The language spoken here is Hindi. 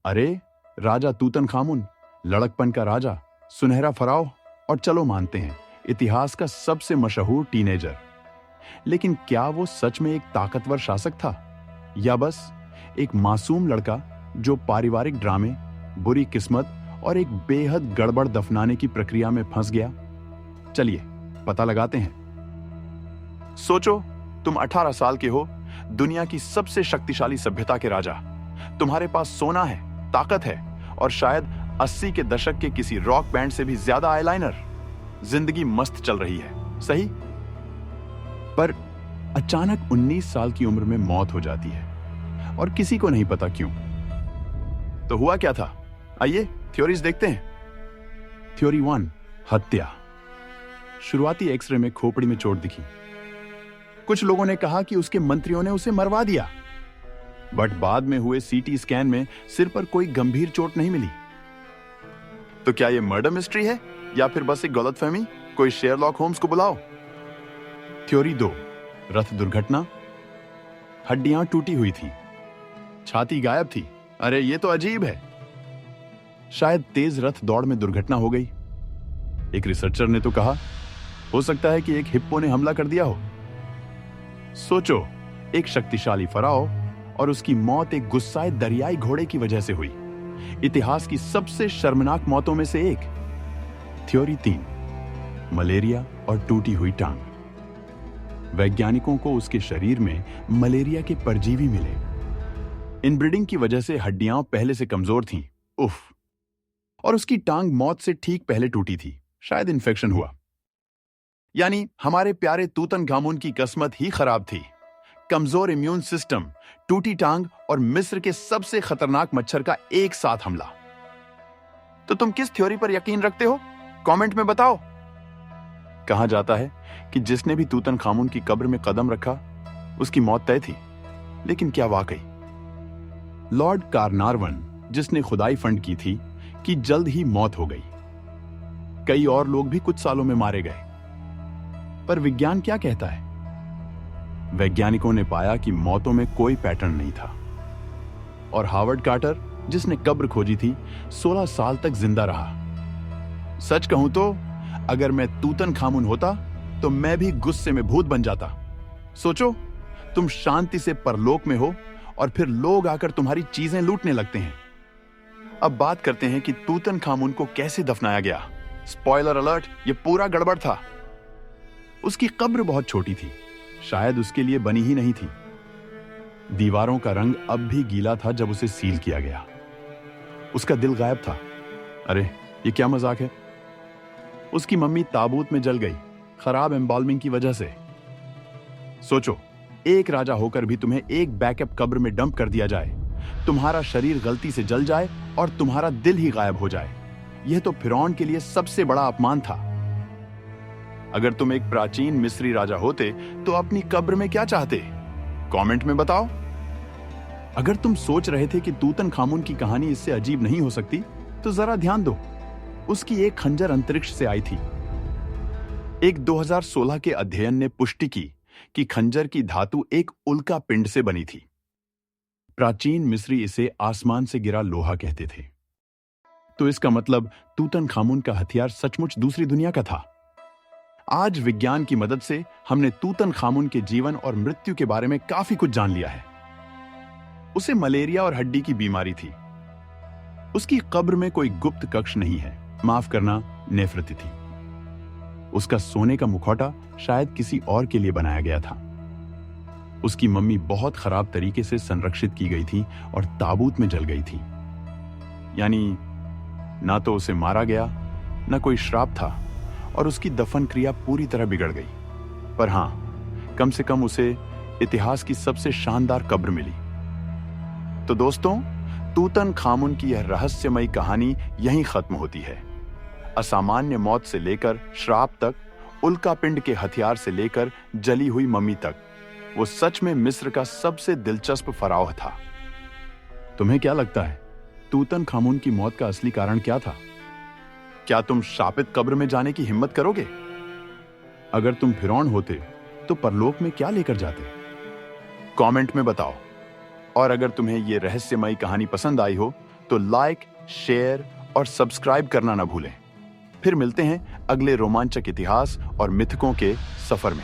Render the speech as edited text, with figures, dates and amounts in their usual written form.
अरे, राजा तूतन खामुन, लड़कपन का राजा, सुनहरा फराओ और चलो मानते हैं इतिहास का सबसे मशहूर टीनेजर। लेकिन क्या वो सच में एक ताकतवर शासक था या बस एक मासूम लड़का जो पारिवारिक ड्रामे, बुरी किस्मत और एक बेहद गड़बड़ दफनाने की प्रक्रिया में फंस गया? चलिए पता लगाते हैं। सोचो, तुम 18 साल के हो, दुनिया की सबसे शक्तिशाली सभ्यता के राजा। तुम्हारे पास सोना है, ताकत है और शायद 80 के दशक के किसी रॉक बैंड से भी ज्यादा आईलाइनर। जिंदगी मस्त चल रही है, सही? पर अचानक 19 साल की उम्र में मौत हो जाती है और किसी को नहीं पता क्यों। तो हुआ क्या था? आइए थ्योरीज देखते हैं। थ्योरी 1, हत्या। शुरुआती एक्सरे में खोपड़ी में चोट दिखी। कुछ लोगों ने कहा कि उसके मंत्रियों ने उसे मरवा दिया, बट बाद में हुए सीटी स्कैन में सिर पर कोई गंभीर चोट नहीं मिली। तो क्या यह मर्डर मिस्ट्री है या फिर बस एक गलतफहमी? कोई शेरलॉक होम्स को बुलाओ। थ्योरी 2, रथ दुर्घटना। हड्डियां टूटी हुई थी, छाती गायब थी। अरे ये तो अजीब है। शायद तेज रथ दौड़ में दुर्घटना हो गई। एक रिसर्चर ने तो कहा, हो सकता है कि एक हिप्पो ने हमला कर दिया हो। सोचो, एक शक्तिशाली फराओ और उसकी मौत एक गुस्साए दरियाई घोड़े की वजह से हुई। इतिहास की सबसे शर्मनाक मौतों में से एक। थ्योरी 3, मलेरिया और टूटी हुई टांग। वैज्ञानिकों को उसके शरीर में मलेरिया के परजीवी मिले। इनब्रीडिंग की वजह से हड्डियां पहले से कमजोर थीं। उफ। और उसकी टांग मौत से ठीक पहले टूटी थी। शायद इन्फेक्शन हुआ। यानी हमारे प्यारे तूतनखामुन की किस्मत ही खराब थी। कमजोर इम्यून सिस्टम, टूटी टांग और मिस्र के सबसे खतरनाक मच्छर का एक साथ हमला। तो तुम किस थ्योरी पर यकीन रखते हो? कमेंट में बताओ। कहा जाता है कि जिसने भी तूतनखामुन की कब्र में कदम रखा उसकी मौत तय थी। लेकिन क्या वाकई? लॉर्ड कार्नारवन, जिसने खुदाई फंड की थी, कि जल्द ही मौत हो गई। कई और लोग भी कुछ सालों में मारे गए। पर विज्ञान क्या कहता है? वैज्ञानिकों ने पाया कि मौतों में कोई पैटर्न नहीं था। और हावर्ड कार्टर, जिसने कब्र खोजी थी, 16 साल तक जिंदा रहा। सच कहूं तो अगर मैं तूतनखामुन होता तो मैं भी गुस्से में भूत बन जाता। सोचो, तुम शांति से परलोक में हो और फिर लोग आकर तुम्हारी चीजें लूटने लगते हैं। अब बात करते हैं कि तूतनखामुन को कैसे दफनाया गया। स्पॉइलर अलर्ट, ये पूरा गड़बड़ था। उसकी कब्र बहुत छोटी थी, शायद उसके लिए बनी ही नहीं थी। दीवारों का रंग अब भी गीला था जब उसे सील किया गया। उसका दिल गायब था। अरे ये क्या मजाक है? उसकी मम्मी ताबूत में जल गई, खराब एम्बाल्मिंग की वजह से। सोचो, एक राजा होकर भी तुम्हें एक बैकअप कब्र में डंप कर दिया जाए, तुम्हारा शरीर गलती से जल जाए और तुम्हारा दिल ही गायब हो जाए। यह तो फिरौन के लिए सबसे बड़ा अपमान था। अगर तुम एक प्राचीन मिस्री राजा होते तो अपनी कब्र में क्या चाहते? कमेंट में बताओ। अगर तुम सोच रहे थे कि तूतनखामुन की कहानी इससे अजीब नहीं हो सकती, तो जरा ध्यान दो। उसकी एक खंजर अंतरिक्ष से आई थी। एक 2016 के अध्ययन ने पुष्टि की कि खंजर की धातु एक उल्का पिंड से बनी थी। प्राचीन मिस्री इसे आसमान से गिरा लोहा कहते थे। तो इसका मतलब तूतनखामुन का हथियार सचमुच दूसरी दुनिया का था। आज विज्ञान की मदद से हमने तूतनखामुन के जीवन और मृत्यु के बारे में काफी कुछ जान लिया है। उसे मलेरिया और हड्डी की बीमारी थी। उसकी कब्र में कोई गुप्त कक्ष नहीं है, माफ करना, नेफ्रति थी। उसका सोने का मुखौटा शायद किसी और के लिए बनाया गया था। उसकी मम्मी बहुत खराब तरीके से संरक्षित की गई थी और ताबूत में जल गई थी। यानी ना तो उसे मारा गया, ना कोई श्राप था, और उसकी दफन क्रिया पूरी तरह बिगड़ गई। पर हां, कम से कम उसे इतिहास की सबसे शानदार कब्र मिली। तो दोस्तों, तूतनखामुन की यह रहस्यमयी कहानी यहीं खत्म होती है। असामान्य मौत से लेकर श्राप तक, उल्कापिंड के हथियार से लेकर जली हुई मम्मी तक, वो सच में मिस्र का सबसे दिलचस्प फराव था। तुम्हें क्या लगता है, तूतनखामुन की मौत का असली कारण क्या था? क्या तुम शापित कब्र में जाने की हिम्मत करोगे? अगर तुम फिरौन होते तो परलोक में क्या लेकर जाते? कमेंट में बताओ। और अगर तुम्हें यह रहस्यमयी कहानी पसंद आई हो तो लाइक, शेयर और सब्सक्राइब करना ना भूलें। फिर मिलते हैं अगले रोमांचक इतिहास और मिथकों के सफर में।